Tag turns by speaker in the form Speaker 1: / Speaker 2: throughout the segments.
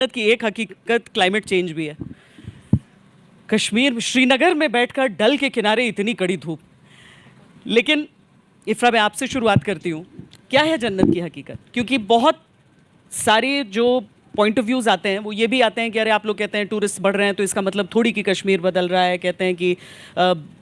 Speaker 1: की एक हकीकत क्लाइमेट चेंज भी है। कश्मीर श्रीनगर में बैठकर डल के किनारे इतनी कड़ी धूप। लेकिन इफ्रा, मैं आपसे शुरुआत करती हूँ, क्या है जन्नत की हकीकत? क्योंकि बहुत सारे जो पॉइंट ऑफ व्यूज आते हैं वो ये भी आते हैं कि अरे आप लोग कहते हैं टूरिस्ट बढ़ रहे हैं तो इसका मतलब थोड़ी कि कश्मीर बदल रहा है, कहते हैं कि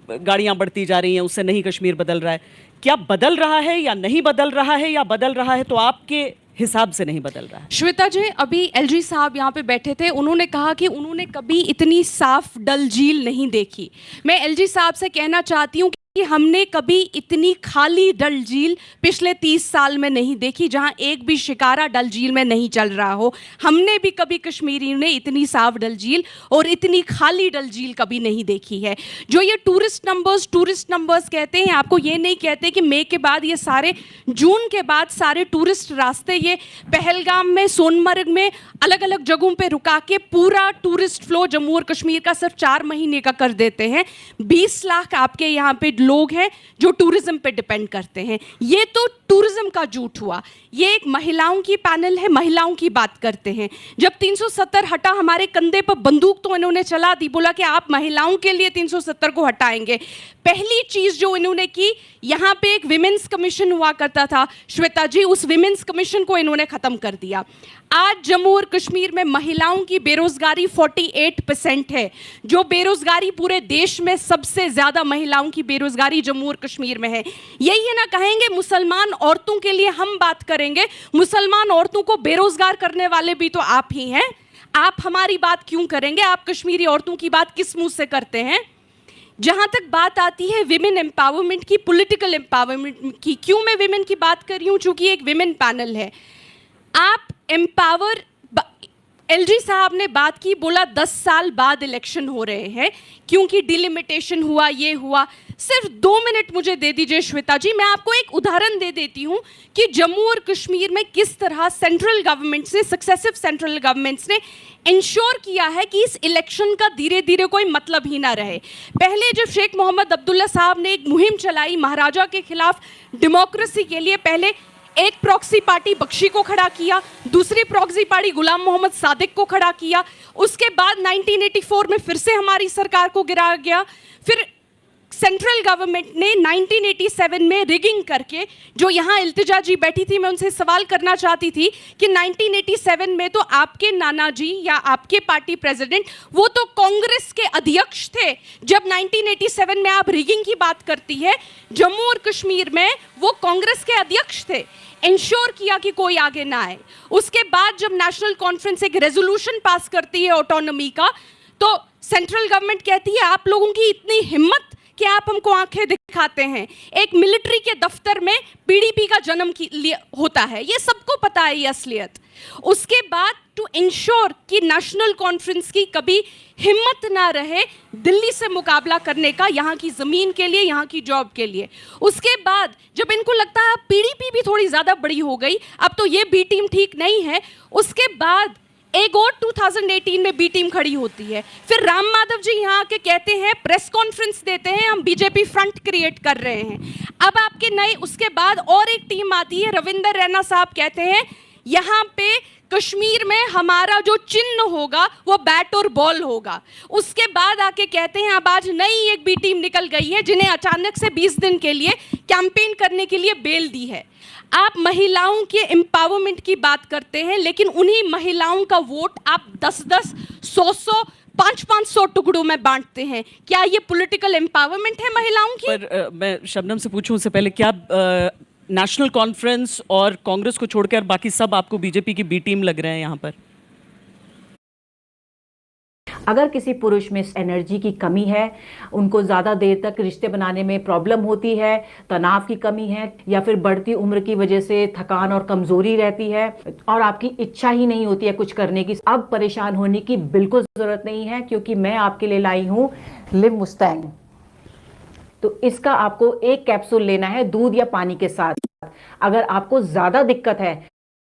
Speaker 1: गाड़ियाँ बढ़ती जा रही हैं उससे नहीं कश्मीर बदल रहा है। क्या बदल रहा है या नहीं बदल रहा है, या बदल रहा है तो आपके हिसाब से नहीं बदल रहा है?
Speaker 2: श्वेता जी, अभी एलजी साहब यहाँ पे बैठे थे, उन्होंने कहा कि उन्होंने कभी इतनी साफ डल झील नहीं देखी। मैं एलजी साहब से कहना चाहती हूँ कि हमने कभी इतनी खाली डल झील पिछले 30 साल में नहीं देखी, जहाँ एक भी शिकारा डल झील में नहीं चल रहा हो। हमने भी कभी कश्मीरी ने इतनी साफ डल झील और इतनी खाली डल झील कभी नहीं देखी है। जो ये टूरिस्ट नंबर्स कहते हैं, आपको ये नहीं कहते कि मई के बाद ये सारे, जून के बाद सारे टूरिस्ट रास्ते ये पहलगाम में, सोनमर्ग में, अलग अलग जगहों पे रुका के पूरा टूरिस्ट फ्लो जम्मू और कश्मीर का सिर्फ 4 महीने का कर देते हैं। 20 लाख आपके यहाँ पे लोग हैं जो टूरिज्म पे डिपेंड करते हैं। ये तो टूरिज्म का झूठ हुआ। ये एक महिलाओं की पैनल है, महिलाओं की बात करते हैं। जब 370 हटा, हमारे कंधे पर बंदूक तो इन्होंने चला दी, बोला कि आप महिलाओं के लिए 370 को हटाएंगे। पहली चीज जो इन्होंने की, यहाँ पे एक विमेंस कमीशन हुआ करता था श्वेता जी, उस विमेंस कमीशन को इन्होंने खत्म कर दिया। आज जम्मू और कश्मीर में महिलाओं की बेरोजगारी 48% है। जो बेरोजगारी पूरे देश में सबसे ज्यादा महिलाओं की बेरोजगारी जम्मू और कश्मीर में है। यही है ना, कहेंगे मुसलमान औरतों के लिए हम बात करेंगे, मुसलमान औरतों को बेरोजगार करने वाले भी तो आप ही हैं। आप हमारी बात क्यों करेंगे? आप कश्मीरी औरतों की बात किस मुंह से करते हैं? जहां तक बात आती है विमेन एम्पावरमेंट की, पॉलिटिकल एम्पावरमेंट की, क्यों मैं विमेन की बात कर रही हूं? चूंकि एक विमेन पैनल है। आप एम्पावर, एलजी साहब ने बात की, बोला 10 साल बाद इलेक्शन हो रहे हैं क्योंकि डिलिमिटेशन हुआ, ये हुआ। सिर्फ 2 मिनट मुझे दे दीजिए श्वेता जी, मैं आपको एक उदाहरण दे देती हूं कि जम्मू और कश्मीर में किस तरह सेंट्रल गवर्नमेंट से, सक्सेसिव सेंट्रल गवर्नमेंट्स ने इंश्योर किया है कि इस इलेक्शन का धीरे धीरे कोई मतलब ही ना रहे। पहले जब शेख मोहम्मद अब्दुल्ला साहब ने एक मुहिम चलाई महाराजा के खिलाफ डेमोक्रेसी के लिए, पहले एक प्रॉक्सी पार्टी बख्शी को खड़ा किया, दूसरी प्रॉक्सी पार्टी गुलाम मोहम्मद सादिक को खड़ा किया। उसके बाद 1984 में फिर से हमारी सरकार को गिराया गया। फिर सेंट्रल गवर्नमेंट ने 1987 में रिगिंग करके, जो यहाँ इल्तिजा जी बैठी थी, मैं उनसे सवाल करना चाहती थी कि 1987 में तो आपके नाना जी या आपके पार्टी प्रेसिडेंट, वो तो कांग्रेस के अध्यक्ष थे। जब 1987 में आप रिगिंग की बात करती है, जम्मू और कश्मीर में वो कांग्रेस के अध्यक्ष थे। इंश्योर किया कि कोई आगे ना आए। उसके बाद जब नेशनल कॉन्फ्रेंस एक रेजोल्यूशन पास करती है ऑटोनॉमी का, तो सेंट्रल गवर्नमेंट कहती है आप लोगों की इतनी हिम्मत कि आप हमको आंखें दिखाते हैं। एक मिलिट्री के दफ्तर में पीडीपी का जन्म होता है, ये सबको पता है ये असलियत। उसके बाद टू इंश्योर कि नेशनल कॉन्फ्रेंस की कभी हिम्मत ना रहे दिल्ली से मुकाबला करने का, यहाँ की ज़मीन के लिए, यहाँ की जॉब के लिए। उसके बाद जब इनको लगता है पीडीपी भी थोड़ी ज़्यादा बड़ी हो गई, अब तो ये बी टीम ठीक नहीं है, उसके बाद एक और 2018 में बी टीम खड़ी होती है। फिर राम माधव जी यहाँ आके कहते हैं, प्रेस कॉन्फ्रेंस देते हैं, हम बीजेपी फ्रंट क्रिएट कर रहे हैं। अब आपके नए, उसके बाद और एक टीम आती है, रविंदर रैना साहब कहते हैं यहाँ पे कश्मीर में हमारा जो चिन्ह होगा वो बैट और बॉल होगा। उसके बाद आके कहते हैं अब आज नई एक बी टीम निकल गई है जिन्हें अचानक से 20 दिन के लिए कैंपेन करने के लिए बेल दी है। आप महिलाओं के एम्पावरमेंट की बात करते हैं, लेकिन उन्हीं महिलाओं का वोट आप 10-10, 100-100, 500-500 टुकड़ों में बांटते हैं। क्या ये पॉलिटिकल एम्पावरमेंट है महिलाओं की?
Speaker 1: पर मैं शबनम से पूछूं उससे पहले, क्या नेशनल कॉन्फ्रेंस और कांग्रेस को छोड़कर बाकी सब आपको बीजेपी की बी टीम लग रहे हैं यहाँ पर?
Speaker 3: अगर किसी पुरुष में एनर्जी की कमी है, उनको ज़्यादा देर तक रिश्ते बनाने में प्रॉब्लम होती है, तनाव की कमी है, या फिर बढ़ती उम्र की वजह से थकान और कमज़ोरी रहती है और आपकी इच्छा ही नहीं होती है कुछ करने की, अब परेशान होने की बिल्कुल ज़रूरत नहीं है, क्योंकि मैं आपके लिए लाई हूँ लिव मुस्तैंग। तो इसका आपको एक कैप्सूल लेना है दूध या पानी के साथ। अगर आपको ज़्यादा दिक्कत है